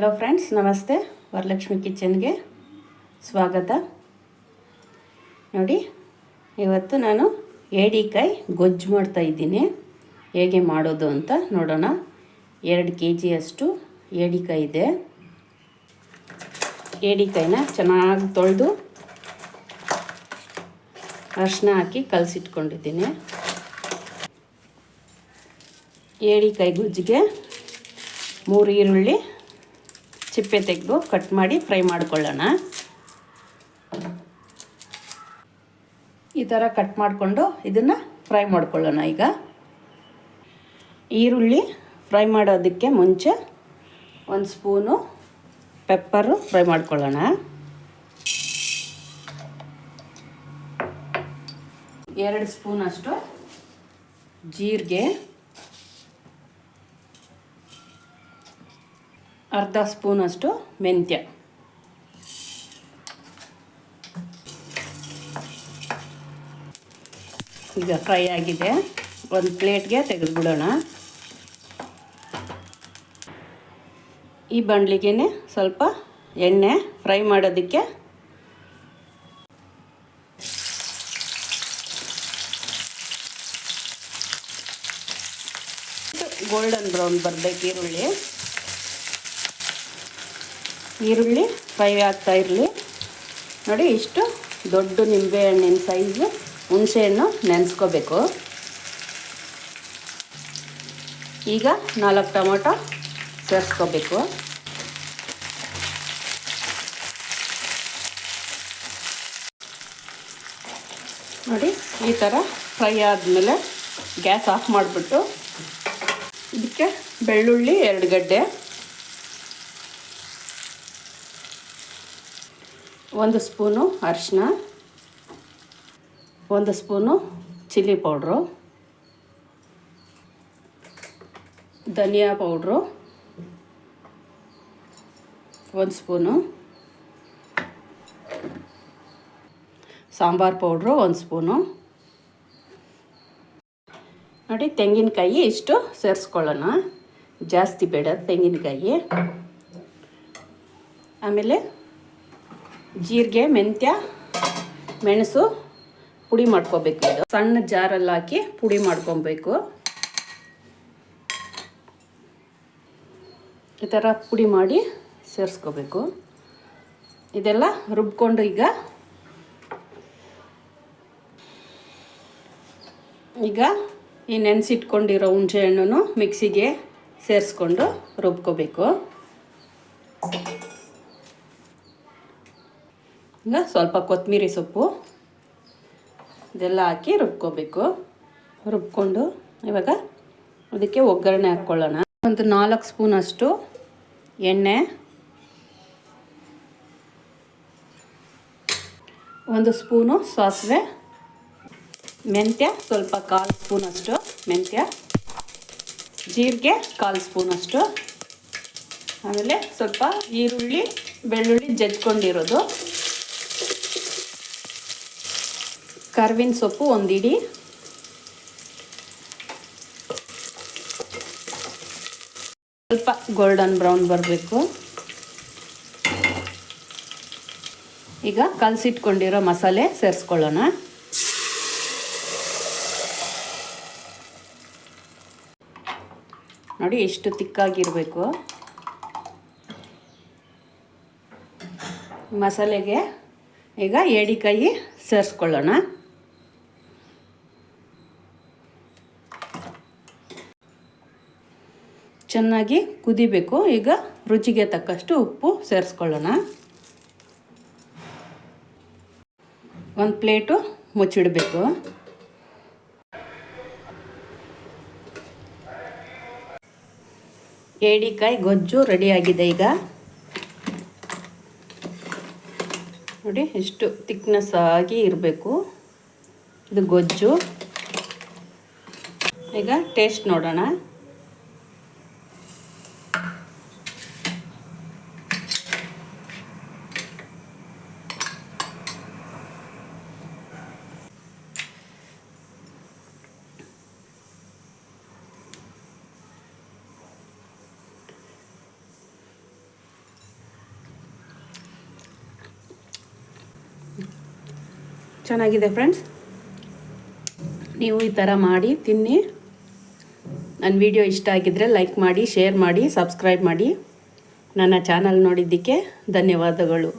Hello friends, ನಮಸ್ತೆ. ವರಲಕ್ಷ್ಮಿ ಕಿಚನ್ಗೆ ಸ್ವಾಗತ. ನೋಡಿ, ಇವತ್ತು ನಾನು ಏಡಿಕಾಯಿ ಗೊಜ್ಜು ಮಾಡ್ತಾಯಿದ್ದೀನಿ. ಹೇಗೆ ಮಾಡೋದು ಅಂತ ನೋಡೋಣ. 2 kg ಅಷ್ಟು ಏಡಿಕಾಯಿ ಇದೆ. ಏಡಿಕಾಯಿನ ಚೆನ್ನಾಗಿ ತೊಳೆದು ಅರಿಶಿನ ಹಾಕಿ ಕಲಸಿಟ್ಕೊಂಡಿದ್ದೀನಿ. ಏಡಿಕಾಯಿ ಗೊಜ್ಜಿಗೆ 3 ಈರುಳ್ಳಿ ಚಿಪ್ಪೆ ತೆಗೆದು ಕಟ್ ಮಾಡಿ ಫ್ರೈ ಮಾಡ್ಕೊಳ್ಳೋಣ. ಈ ಥರ ಕಟ್ ಮಾಡಿಕೊಂಡು ಇದನ್ನು ಫ್ರೈ ಮಾಡ್ಕೊಳ್ಳೋಣ. ಈಗ ಈರುಳ್ಳಿ ಫ್ರೈ ಮಾಡೋದಕ್ಕೆ ಮುಂಚೆ 1 ಸ್ಪೂನು ಪೆಪ್ಪರು ಫ್ರೈ ಮಾಡ್ಕೊಳ್ಳೋಣ. 2 ಸ್ಪೂನಷ್ಟು ಜೀರಿಗೆ, ಅರ್ಧ ಸ್ಪೂನಷ್ಟು ಮೆಂತ್ಯ. ಈಗ ಫ್ರೈ ಆಗಿದೆ. ಒಂದು ಪ್ಲೇಟ್ಗೆ ತೆಗೆದುಬಿಡೋಣ. ಈ ಬಾಣಲಿಗೆ ಸ್ವಲ್ಪ ಎಣ್ಣೆ ಫ್ರೈ ಮಾಡೋದಕ್ಕೆ ಗೋಲ್ಡನ್ ಬ್ರೌನ್ ಬರಬೇಕು. ಈರುಳ್ಳಿ ಫ್ರೈ ಆಗ್ತಾ ಇರಲಿ. ನೋಡಿ, ಇಷ್ಟು ದೊಡ್ಡ ನಿಂಬೆಹಣ್ಣಿನ ಸೈಜು ಹುಣಸೆಹಣ್ಣು ನೆನೆಸ್ಕೋಬೇಕು. ಈಗ 4 ಟೊಮೊಟೊ ಸೇರಿಸ್ಕೋಬೇಕು. ನೋಡಿ, ಈ ಥರ ಫ್ರೈ ಆದಮೇಲೆ ಗ್ಯಾಸ್ ಆಫ್ ಮಾಡಿಬಿಟ್ಟು ಇದಕ್ಕೆ ಬೆಳ್ಳುಳ್ಳಿ 2 ಗಡ್ಡೆ, 1 ಸ್ಪೂನು ಅರಿಶಿನ, 1 ಸ್ಪೂನು ಚಿಲ್ಲಿ ಪೌಡ್ರು, ಧನಿಯಾ powder 1 spoon, sambar powder 1 spoon. ನೋಡಿ, ತೆಂಗಿನಕಾಯಿ ಇಷ್ಟು ಸೇರಿಸ್ಕೊಳ್ಳೋಣ. ಜಾಸ್ತಿ ಬೇಡ ತೆಂಗಿನಕಾಯಿ. ಆಮೇಲೆ ಜೀರಿಗೆ, ಮೆಂತ್ಯ, ಮೆಣಸು ಪುಡಿ ಮಾಡ್ಕೋಬೇಕು. ಇದು ಸಣ್ಣ ಜಾರಲ್ಲಿ ಹಾಕಿ ಪುಡಿ ಮಾಡ್ಕೊಬೇಕು. ಈ ಥರ ಪುಡಿ ಮಾಡಿ ಸೇರಿಸ್ಕೋಬೇಕು. ಇದೆಲ್ಲ ರುಬ್ಕೊಂಡು ಈಗ ಈ ನೆನೆಸಿಟ್ಕೊಂಡಿರೋ ಹುಣಸೆ ಹಣ್ಣು ಮಿಕ್ಸಿಗೆ ಸೇರಿಸ್ಕೊಂಡು ರುಬ್ಕೋಬೇಕು. ಈಗ ಸ್ವಲ್ಪ ಕೊತ್ತಂಬರಿ ಸೊಪ್ಪು ಇದೆಲ್ಲ ಹಾಕಿ ರುಬ್ಕೋಬೇಕು. ರುಬ್ಕೊಂಡು ಇವಾಗ ಅದಕ್ಕೆ ಒಗ್ಗರಣೆ ಹಾಕ್ಕೊಳ್ಳೋಣ. ಒಂದು 4 ಸ್ಪೂನಷ್ಟು ಎಣ್ಣೆ, 1 ಸ್ಪೂನು ಸಾಸಿವೆ, ಮೆಂತ್ಯ ಸ್ವಲ್ಪ 1/4 ಸ್ಪೂನಷ್ಟು ಮೆಂತ್ಯ, ಜೀರಿಗೆ 1/4 ಸ್ಪೂನಷ್ಟು, ಆಮೇಲೆ ಸ್ವಲ್ಪ ಈರುಳ್ಳಿ ಬೆಳ್ಳುಳ್ಳಿ ಜಜ್ಕೊಂಡಿರೋದು, ಕರ್ಬೇವಿನ ಸೊಪ್ಪು 1 ಹಿಡಿ, ಸ್ವಲ್ಪ ಗೋಲ್ಡನ್ ಬ್ರೌನ್ ಬರಬೇಕು. ಈಗ ಕಲಸಿಟ್ಕೊಂಡಿರೋ ಮಸಾಲೆ ಸೇರಿಸ್ಕೊಳ್ಳೋಣ. ನೋಡಿ, ಎಷ್ಟು ತಿಕ್ಕಾಗಿರಬೇಕು. ಮಸಾಲೆಗೆ ಈಗ ಏಡಿಕಾಯಿ ಸೇರಿಸ್ಕೊಳ್ಳೋಣ. ಚೆನ್ನಾಗಿ ಕುದಿಬೇಕು. ಈಗ ರುಚಿಗೆ ತಕ್ಕಷ್ಟು ಉಪ್ಪು ಸೇರಿಸ್ಕೊಳ್ಳೋಣ. 1 ಪ್ಲೇಟು ಮುಚ್ಚಿಡಬೇಕು. ಏಡಿಕಾಯಿ ಗೊಜ್ಜು ರೆಡಿಯಾಗಿದೆ. ಈಗ ನೋಡಿ, ಎಷ್ಟು ತಿಕ್ನೆಸ್ ಆಗಿ ಇರಬೇಕು ಇದು ಗೊಜ್ಜು. ಈಗ ಟೇಸ್ಟ್ ನೋಡೋಣ. ಚೆನ್ನಾಗಿದೆ ಫ್ರೆಂಡ್ಸ್. ನೀವು ಈ ಥರ ಮಾಡಿ ತಿನ್ನಿ. ನನ್ನ ವಿಡಿಯೋ ಇಷ್ಟ ಆಗಿದ್ದರೆ ಲೈಕ್ ಮಾಡಿ, ಶೇರ್ ಮಾಡಿ, ಸಬ್ಸ್ಕ್ರೈಬ್ ಮಾಡಿ. ನನ್ನ ಚಾನಲ್ ನೋಡಿದ್ದಕ್ಕೆ ಧನ್ಯವಾದಗಳು.